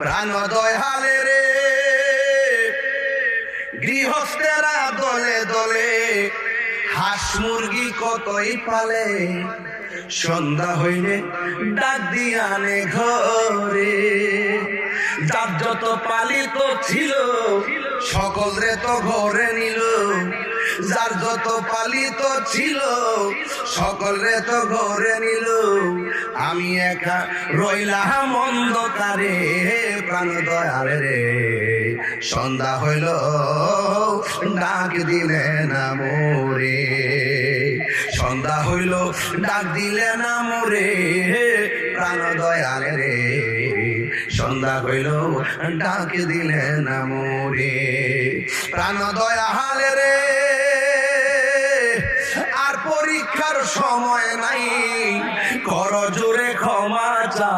প্রাণ দয়ালে রে গৃহস্থেরা দলে দলে হাঁস মুরগি কতই পালে, সন্ধ্যা হইলে ডাক দিয়া আনে ঘরে। যার যত পালিত ছিল সকল রে তো ঘরে নিল, যার যত পালিত ছিল সকল রে তো ঘরে নিল। আমি একা রইলাম অন্ধকারে, প্রাণ দয়ালে রে সন্ধ্যা হইল ডাক দিলে না মোরে, সন্ধ্যা হইল ডাক দিলে না মোরে, প্রাণ দয়ালে রে সন্ধ্যা হইল ডাক দিলে না মোরে। প্রাণ দয়ালে রে আর পরীক্ষার সময় নাই, কর জোরে ক্ষমা চা।